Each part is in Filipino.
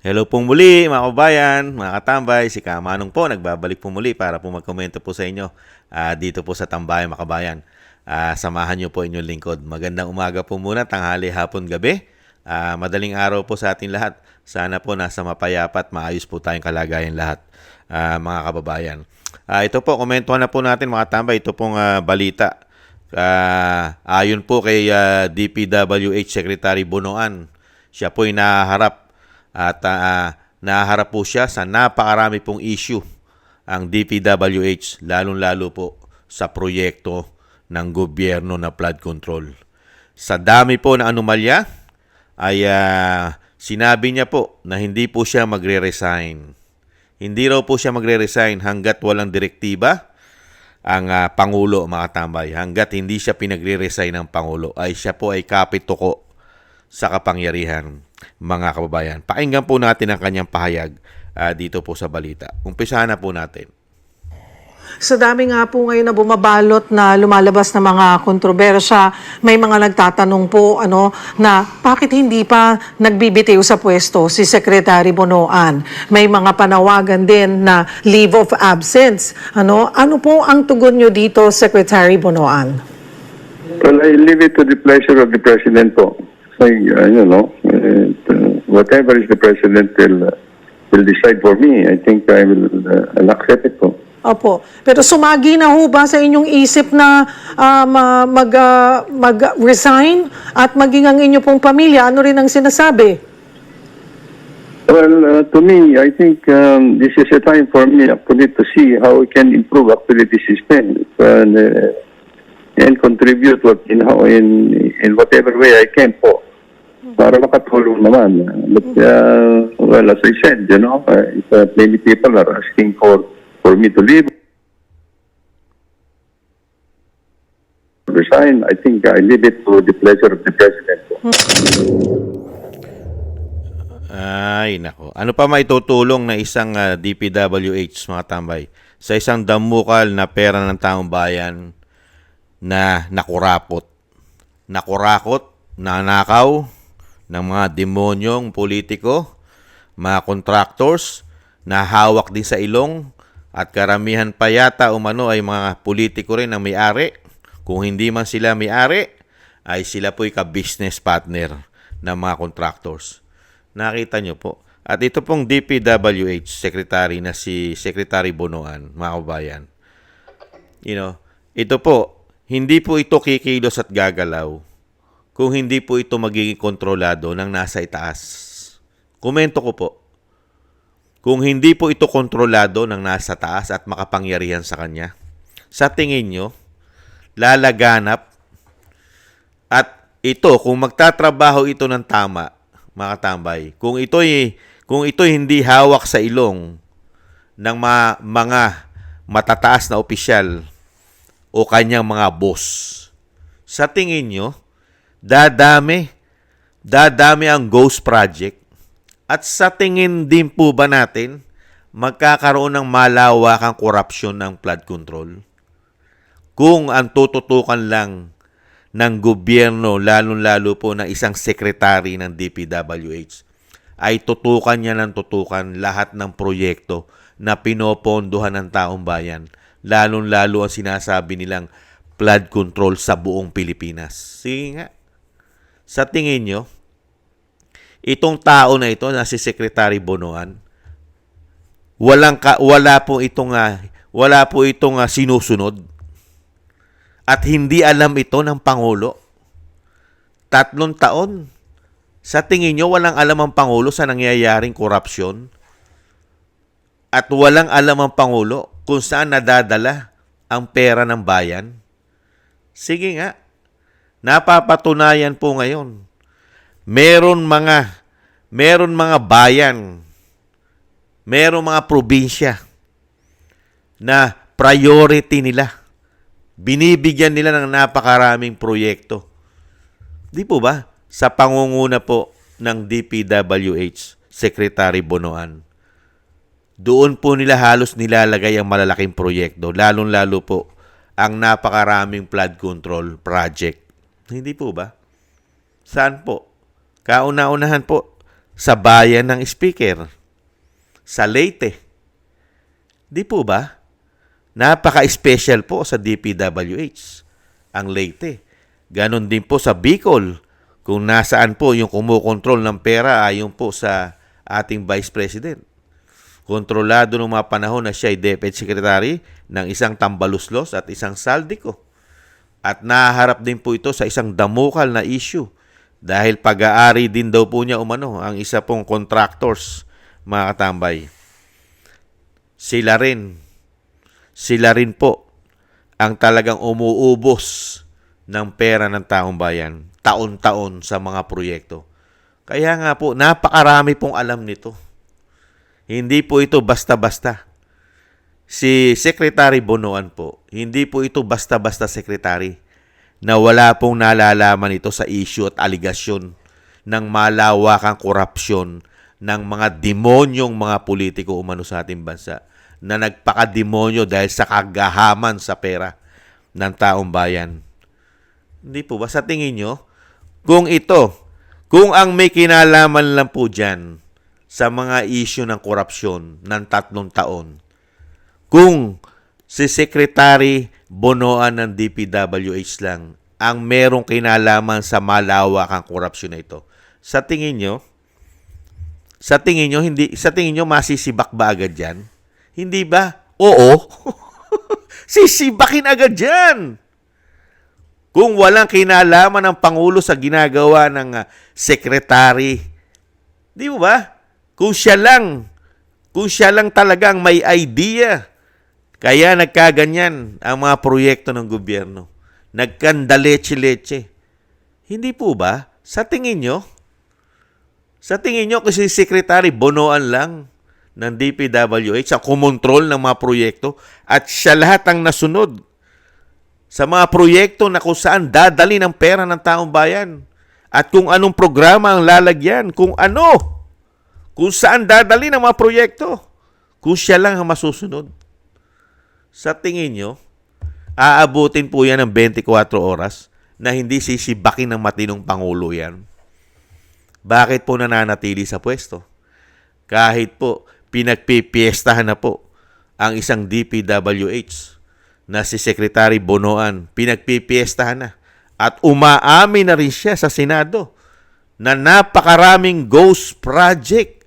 Hello pong muli mga kabayan, mga katambay, si Kamanong po, nagbabalik po muli para po magkomento po sa inyo dito po sa Tambayan mga kabayan. Samahan niyo po inyong lingkod. Magandang umaga po muna, tanghali, hapon, gabi. Madaling araw po sa ating lahat. Sana po nasa mapayapa at maayos po tayong kalagayan lahat mga kababayan. Ito po, komentuhan na po natin mga tambay, ito pong balita. Ayon po kay DPWH Secretary Bonoan, siya po ay naharap at naharap po siya sa napakarami pong issue ang DPWH, lalong-lalo po sa proyekto ng gobyerno na flood control. Sa dami po na anomalya, ay sinabi niya po na hindi po siya magre-resign. Hindi raw po siya magre-resign hanggat walang direktiba ang Pangulo, mga tambay. Hanggat hindi siya pinagre-resign ng Pangulo, ay siya po ay kapituko sa kapangyarihan, mga kababayan. Pakinggan po natin ang kanyang pahayag dito po sa balita. Umpisahan na po natin. Sa dami nga po ngayon na bumabalot na lumalabas na mga kontrobersya, may mga nagtatanong po na bakit hindi pa nagbibitiw sa pwesto si Secretary Bonoan. May mga panawagan din na leave of absence. Ano po ang tugon nyo dito, Secretary Bonoan? Well, I leave it to the pleasure of the President po. So, whatever is the President will decide for me. I think I'll accept it po. Opo. Pero sumagi na ho ba sa inyong isip na mag-resign at maging ang inyo pong pamilya? Ano rin ang sinasabi? Well, to me, I think this is a time for me actually to see how we can improve actually the system and contribute in whatever way I can po para makatulong naman. But, well, as I said, if many people are asking for me to leave, resign, I think I leave it to the pleasure of the President. Ay, nako. Ano pa maitutulong na isang DPWH, mga tambay, sa isang damukal na pera ng taong bayan na nakurakot? Nakurakot, nanakaw ng mga demonyong politiko, mga contractors na hawak din sa ilong, at karamihan pa yata umano ay mga politiko rin ang may-ari. Kung hindi man sila may-ari, ay sila po'y ka-business partner ng mga contractors. Nakita nyo po. At ito pong DPWH Secretary na si Secretary Bonoan, mga kabayan. Ito po, hindi po ito kikilos at gagalaw kung hindi po ito magiging kontrolado ng nasa itaas. Komento ko po. Kung hindi po ito kontrolado ng nasa taas at makapangyarihan sa kanya, sa tingin nyo, lalaganap at ito, kung magtatrabaho ito ng tama, mga tambay, kung ito'y hindi hawak sa ilong ng mga matataas na opisyal o kanyang mga boss, sa tingin nyo, dadami ang ghost project. At sa tingin din po ba natin, magkakaroon ng malawakang korupsyon ng flood control? Kung ang tututukan lang ng gobyerno, lalong-lalo po ng isang sekretary ng DPWH, ay tutukan niya ng tutukan lahat ng proyekto na pinopondohan ng taong bayan, lalong-lalo ang sinasabi nilang flood control sa buong Pilipinas. Sige nga. Sa tingin nyo, itong tao na ito na si Secretary Bonoan, wala po itong sinusunod at hindi alam ito ng Pangulo. 3 taon. Sa tingin nyo, walang alam ang Pangulo sa nangyayaring korupsyon at walang alam ang Pangulo kung saan nadadala ang pera ng bayan? Sige nga. Napapatunayan po ngayon. Meron mga bayan, meron mga probinsya na priority nila. Binibigyan nila ng napakaraming proyekto. Di po ba? Sa pangunguna po ng DPWH, Secretary Bonoan. Doon po nila halos nilalagay ang malalaking proyekto, lalong-lalo po ang napakaraming flood control project. Hindi po ba? Saan po? Kauna-unahan po sa bayan ng speaker, sa Leyte. Di po ba? Napaka-special po sa DPWH ang Leyte. Ganon din po sa Bicol, kung nasaan po yung kumukontrol ng pera ayon po sa ating Vice President. Kontrolado ng mga panahon na siya ay Deputy Secretary ng isang Tambaluslos at isang Saldico. At naharap din po ito sa isang damukal na issue dahil pag-aari din daw po niya umano ang isa pong contractors, mga katambay. Sila rin po ang talagang umuubos ng pera ng taong bayan taon-taon sa mga proyekto. Kaya nga po, napakarami pong alam nito. Hindi po ito basta-basta. Si Secretary Bonoan po, hindi po ito basta-basta secretary na wala pong nalalaman ito sa issue at aligasyon ng malawakang korupsyon ng mga demonyong mga politiko umano sa ating bansa na nagpakademonyo dahil sa kagahaman sa pera ng taong bayan. Hindi po ba? Sa tingin nyo, kung ang may kinalaman lang po dyan sa mga issue ng korupsyon ng 3 taon, kung si Secretary Bonoan ng DPWH lang ang merong kinalaman sa malawakang korupsyon na ito, sa tingin nyo masisibak ba agad yan? Hindi ba? Oo. Sisibakin agad yan. Kung walang kinalaman ng Pangulo sa ginagawa ng Secretary, di ba? Kung siya lang talagang may idea, kaya nagkaganyan ang mga proyekto ng gobyerno. Nagkandaleche-leche. Hindi po ba? Sa tingin nyo kasi Secretary Bonoan lang ng DPWH ang kumontrol ng mga proyekto at siya lahat ang nasunod sa mga proyekto na kung saan dadali ng pera ng taong bayan at kung anong programa ang lalagyan, kung saan dadali ng mga proyekto, kung siya lang ang masusunod. Sa tingin nyo, aabutin po yan ng 24 oras na hindi sisibakin ng matinong Pangulo yan. Bakit po nananatili sa pwesto? Kahit po pinagpipiestahan na po ang isang DPWH na si Secretary Bonoan, pinagpipiestahan na at umaamin na rin siya sa Senado na napakaraming ghost project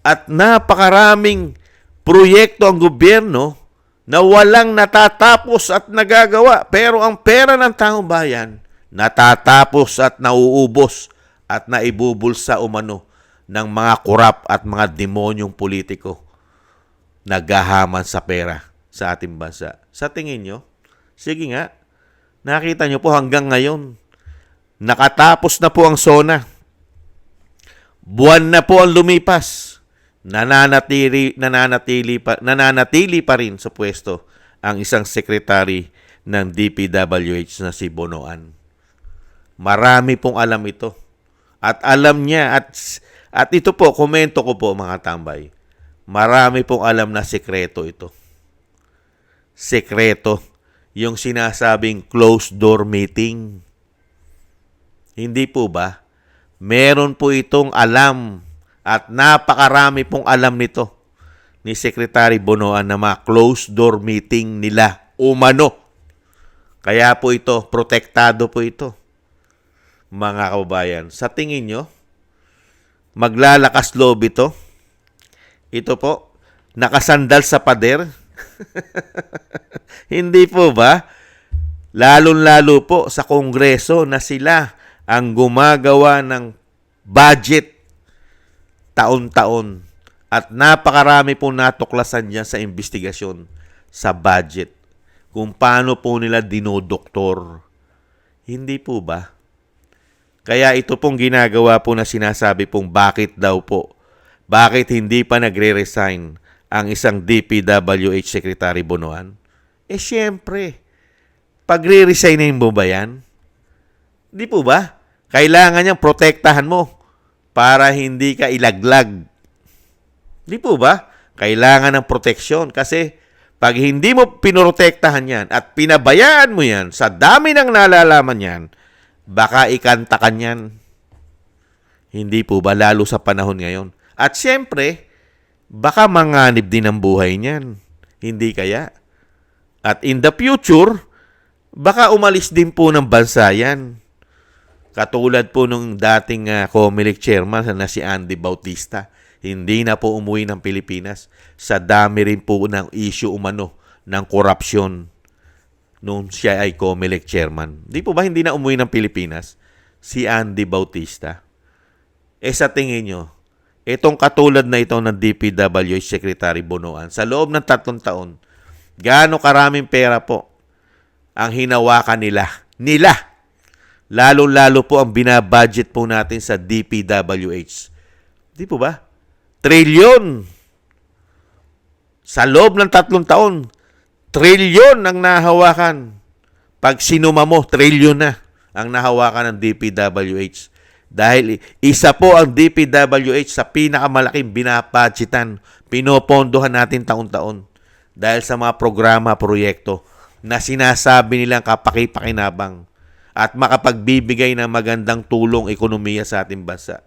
at napakaraming proyekto ang gobyerno na walang natatapos at nagagawa. Pero ang pera ng taong bayan, natatapos at nauubos at naibubulsa umano ng mga korap at mga demonyong politiko naghahaman sa pera sa ating bansa. Sa tingin nyo? Sige nga, nakita nyo po hanggang ngayon, nakatapos na po ang SONA. Buwan na po ang lumipas. Nananatili pa rin sa pwesto ang isang secretary ng DPWH na si Bonoan. Marami pong alam ito. At alam niya at ito po, komento ko po mga tambay. Marami pong alam na sekreto ito. Sekreto. Yung sinasabing closed door meeting. Hindi po ba? Meron po itong alam at napakarami pong alam nito ni Secretary Bonoan na mga closed door meeting nila umano. Kaya po ito, protektado po ito. Mga kababayan, sa tingin nyo, maglalakas loob ito? Ito po, nakasandal sa pader? Hindi po ba? Lalong-lalo po sa Kongreso na sila ang gumagawa ng budget taon-taon at napakarami po natuklasan niya sa investigasyon sa budget kung paano po nila dinodoktor. Hindi po ba? Kaya ito pong ginagawa po na sinasabi pong bakit hindi pa nagre-resign ang isang DPWH Secretary Bonoan? Siyempre, pagre-resignin mo ba yan? Di po ba? Kailangan niyang protektahan mo para hindi ka ilaglag. Di po ba? Kailangan ng proteksyon kasi pag hindi mo pinoprotektahan yan at pinabayaan mo yan sa dami ng nalalaman yan, baka ikantakan yan. Hindi po ba? Lalo sa panahon ngayon. At siyempre, baka manganib din ang buhay niyan. Hindi kaya? At in the future, baka umalis din po ng bansa yan. Katulad po nung dating COMELEC chairman na si Andy Bautista. Hindi na po umuwi ng Pilipinas. Sa dami rin po ng issue umano ng korupsyon nung siya ay COMELEC chairman. Di po ba hindi na umuwi ng Pilipinas si Andy Bautista? Sa tingin nyo, itong katulad na ito ng DPWH Secretary Bonoan, sa loob ng 3 taon, gaano karaming pera po ang hinawakan nila? Lalo-lalo po ang binabudget po natin sa DPWH. Di po ba? Trilyon. Sa loob ng 3 taon, trilyon ang nahawakan. Pag sinuma mo, trilyon na ang nahawakan ng DPWH. Dahil isa po ang DPWH sa pinakamalaking binabudgetan, pinopondohan natin taon-taon. Dahil sa mga programa, proyekto na sinasabi nilang kapaki-pakinabang at makapagbibigay ng magandang tulong ekonomiya sa ating bansa.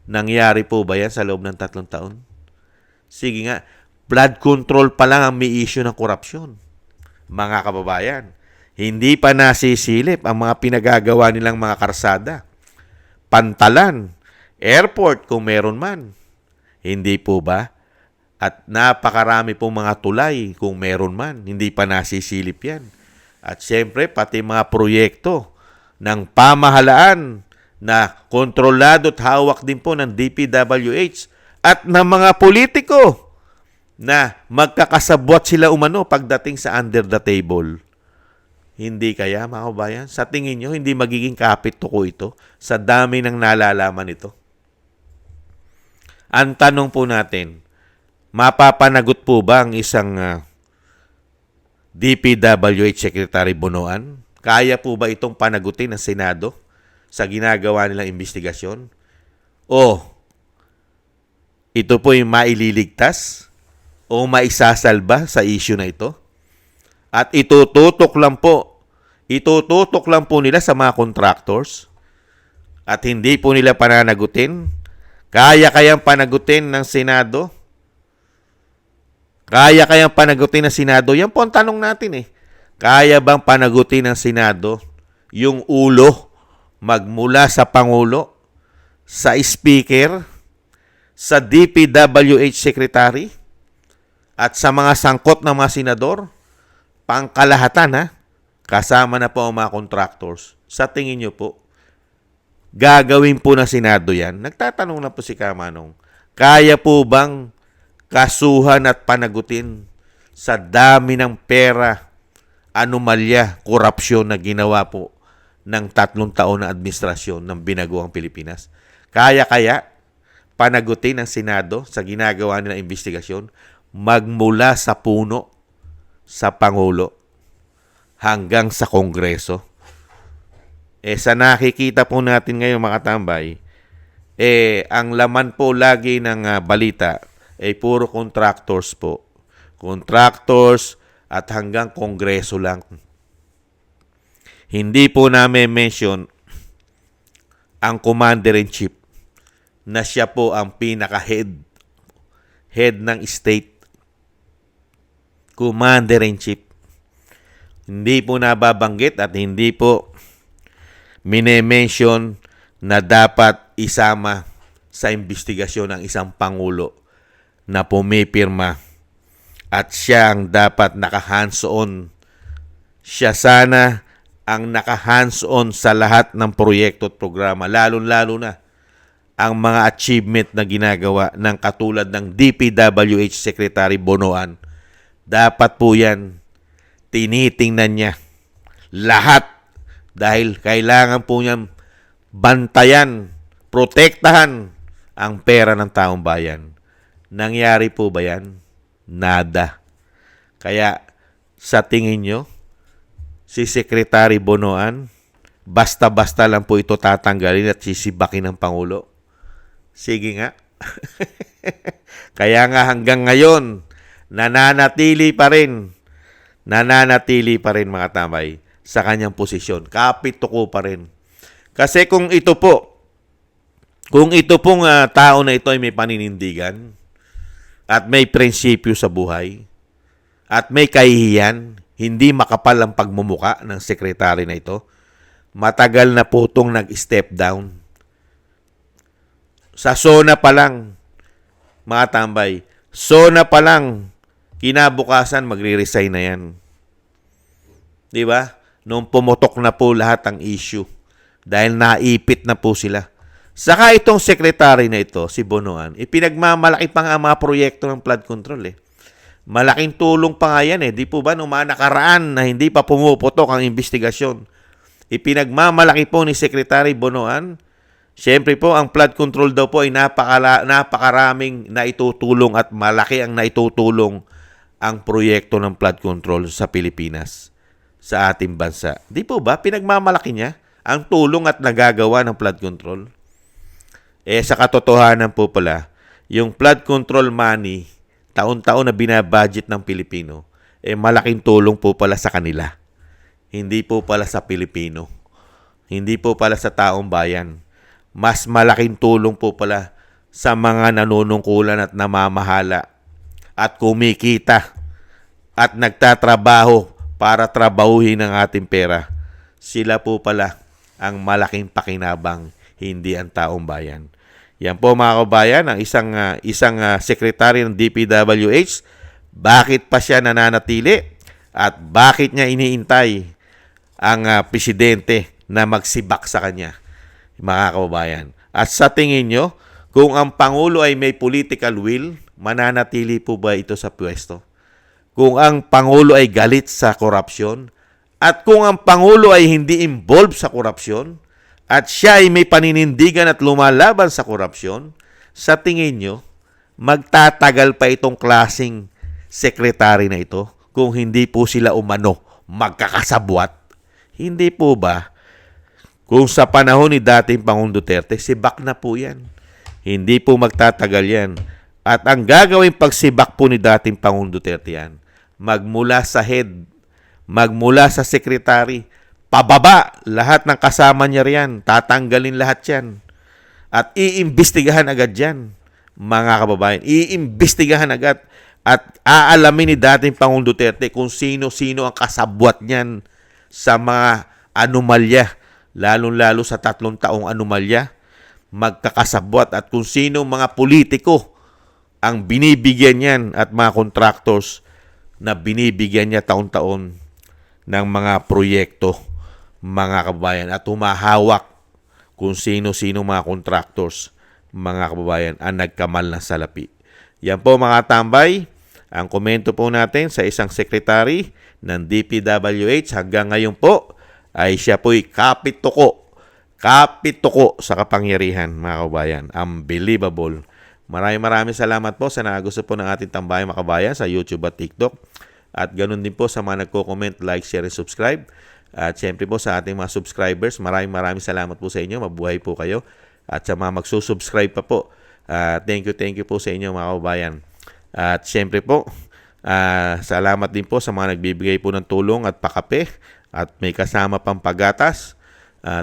Nangyari po ba yan sa loob ng 3 taon? Sige nga, blood control pa lang ang may issue ng korupsyon. Mga kababayan, hindi pa nasisilip ang mga pinagagawa nilang mga karsada, pantalan, airport kung meron man. Hindi po ba? At napakarami pong mga tulay kung meron man. Hindi pa nasisilip yan. At siyempre, pati mga proyekto ng pamahalaan na kontrolado at hawak din po ng DPWH at ng mga politiko na magkakasabwat sila umano pagdating sa under the table. Hindi kaya, mga kabayan? Sa tingin nyo, hindi magiging kapit tuko ito sa dami ng nalalaman ito? Ang tanong po natin, mapapanagot po ba ang isang DPWH Secretary Bonoan? Kaya po ba itong panagutin ng Senado sa ginagawa nilang investigasyon? O ito po yung maililigtas o maisasalba sa issue na ito? At itututok lang po nila sa mga contractors at hindi po nila pananagutin. Kaya kayang panagutin ng Senado? Kaya kayang panagutin ng Senado? Yan po ang tanong natin eh. Kaya bang panagutin ng Senado yung ulo magmula sa Pangulo, sa Speaker, sa DPWH Secretary, at sa mga sangkot ng mga senador? Pangkalahatan ha? Kasama na po ang mga contractors. Sa tingin nyo po, gagawin po ng Senado yan? Nagtatanong na po si Kamanong, kaya po bang kasuhan at panagutin sa dami ng pera, anomalya, korupsyon na ginawa po ng 3 taon na administrasyon ng binagoang Pilipinas? Kaya panagutin ng Senado sa ginagawa nilang investigasyon magmula sa puno, sa Pangulo, hanggang sa Kongreso? Sa nakikita po natin ngayon mga tambay, ang laman po lagi ng balita puro contractors po. Contractors at hanggang Kongreso lang. Hindi po namin mention ang Commander-in-Chief na siya po ang pinaka-head ng state. Commander-in-Chief. Hindi po nababanggit at hindi po mine-mention na dapat isama sa investigasyon ng isang Pangulo na pumipirma at siya ang dapat naka-hands-on. Siya sana ang naka-hands-on sa lahat ng proyekto at programa, lalo-lalo na ang mga achievement na ginagawa ng katulad ng DPWH Secretary Bonoan. Dapat po yan tinitingnan niya lahat dahil kailangan po niya bantayan, protektahan ang pera ng taong bayan. Nangyari po ba yan? Nada. Kaya sa tingin nyo, si Secretary Bonoan, basta-basta lang po ito tatanggalin at sisibakin ng Pangulo? Sige nga. Kaya nga hanggang ngayon, nananatili pa rin mga tambay sa kanyang posisyon. Kapit tuko pa rin. Kasi kung ito po Kung ito pong tao na ito ay may paninindigan at may prinsipyo sa buhay at may kahihiyan, hindi makapal ang pagmumuka ng sekretary na ito, matagal na po itong nag-step down. Sa SONA pa lang, mga tambay, SONA pa lang, kinabukasan magre-resign na yan. Di ba? Nung pumutok na po lahat ang issue dahil naipit na po sila. Saka itong secretary na ito, si Bonoan, ipinagmamalaki pa nga mga proyekto ng flood control eh. Malaking tulong pa nga yan eh. Di po ba nung mga nakaraan na hindi pa pumuputok ang investigasyon? Ipinagmamalaki po ni Secretary Bonoan. Siyempre po, ang flood control daw po ay napakaraming naitutulong at malaki ang naitutulong ang proyekto ng flood control sa Pilipinas, sa ating bansa. Di po ba? Pinagmamalaki niya ang tulong at nagagawa ng flood control. Sa katotohanan po pala, yung flood control money, taon-taon na binabudget ng Pilipino, malaking tulong po pala sa kanila. Hindi po pala sa Pilipino. Hindi po pala sa taong bayan. Mas malaking tulong po pala sa mga nanunungkulan at namamahala at kumikita at nagtatrabaho para trabahuhin ang ating pera. Sila po pala ang malaking pakinabang, hindi ang taong bayan. Yan po mga kabayan, ang isang sekretary ng DPWH, bakit pa siya nananatili at bakit niya iniintay ang presidente na magsibak sa kanya, mga kababayan. At sa tingin nyo, kung ang Pangulo ay may political will, mananatili po ba ito sa pwesto? Kung ang Pangulo ay galit sa korupsyon, at kung ang Pangulo ay hindi involved sa korupsyon, at siya ay may paninindigan at lumalaban sa korupsyon, sa tingin nyo, magtatagal pa itong klaseng sekretary na ito kung hindi po sila umano magkakasabwat? Hindi po ba? Kung sa panahon ni dating Pangulong Duterte, sibak na po yan. Hindi po magtatagal yan. At ang gagawing pagsibak po ni dating Pangulong Duterte yan, magmula sa head, magmula sa sekretary, pababa, lahat ng kasama niya riyan, tatanggalin lahat yan. At iimbestigahan agad yan, mga kababayan. Iimbestigahan agad at aalamin ni dating Pangulong Duterte kung sino-sino ang kasabwat niyan sa mga anomalya, lalong-lalo sa 3 taong anomalya, magkakasabwat at kung sino mga politiko ang binibigyan niyan at mga contractors na binibigyan niya taon-taon ng mga proyekto, mga kababayan, at humahawak kung sino-sino mga contractors, mga kababayan, ang nagkamal ng salapi. Yan po mga tambay, ang komento po natin sa isang sekretary ng DPWH hanggang ngayon po ay siya po'y kapituko sa kapangyarihan, mga kababayan. Unbelievable. Maraming salamat po sa nagusto po ng ating tambayan, mga kababayan, sa YouTube at TikTok. At ganun din po sa mga nagko-comment, like, share, and subscribe. At syempre po sa ating mga subscribers, maraming salamat po sa inyo. Mabuhay po kayo. At sa mga magsusubscribe pa po, thank you po sa inyo, mga kababayan. At syempre po, salamat din po sa mga nagbibigay po ng tulong at pakape at may kasama pang paggatas.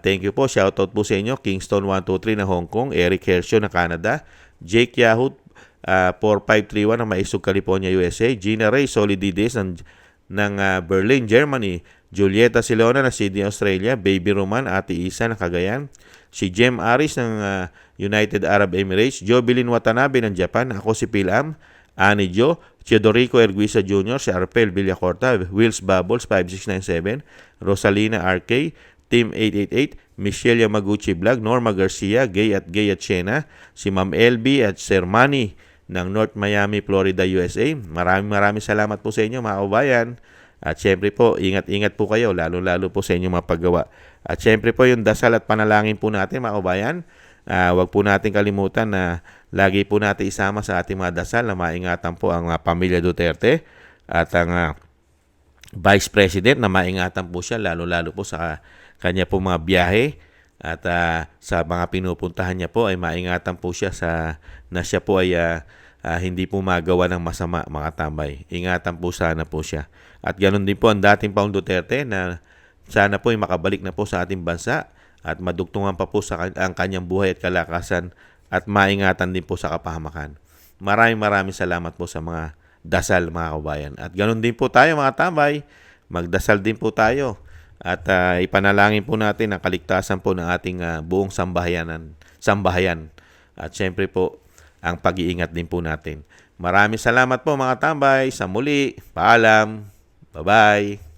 Thank you po. Shoutout po sa inyo. Kingston 123 na Hong Kong, Eric Hershio na Canada, Jake Yahoo 4531 ng Maisog, California, USA, Gina Ray Solidides ng Berlin, Germany, Julieta Silona na Sydney, Australia, Baby Roman, Ate Isa ng Cagayan, si Jem Aris ng United Arab Emirates, Jobilin Watanabe ng Japan, ako si Pilam, Ani Jo, Teodorico Erguisa Jr., si Arpel Villacorta, Wills Bubbles 5697, Rosalina RK, Team 888, Michelle Yamaguchi Vlog, Norma Garcia, Gay at Chena, si Ma'am LB at Sir Manny ng North Miami, Florida, USA. Maraming salamat po sa inyo, mga kababayan. At syempre po, ingat-ingat po kayo, lalo-lalo po sa inyong mga paggawa. At syempre po, yung dasal at panalangin po natin, mga kababayan. Huwag po natin kalimutan na lagi po natin isama sa ating mga dasal na maingatan po ang pamilya Duterte at ang Vice President na maingatan po siya, lalo-lalo po sa kanya po mga biyahe at sa mga pinupuntahan niya po ay maingatan po siya na siya po ay hindi po magawa ng masama, mga tambay. Ingatan po sana po siya. At ganoon din po ang dating Pangulong Duterte na sana po ay makabalik na po sa ating bansa at madugtungan pa po ang kanyang buhay at kalakasan at maingatan din po sa kapahamakan. Maraming salamat po sa mga dasal mga kabayan. At ganun din po tayo mga tambay, magdasal din po tayo at ipanalangin po natin ang kaligtasan po ng ating buong sambahayan. At syempre po, ang pag-iingat din po natin. Maraming salamat po mga tambay. Sa muli, paalam. Bye-bye.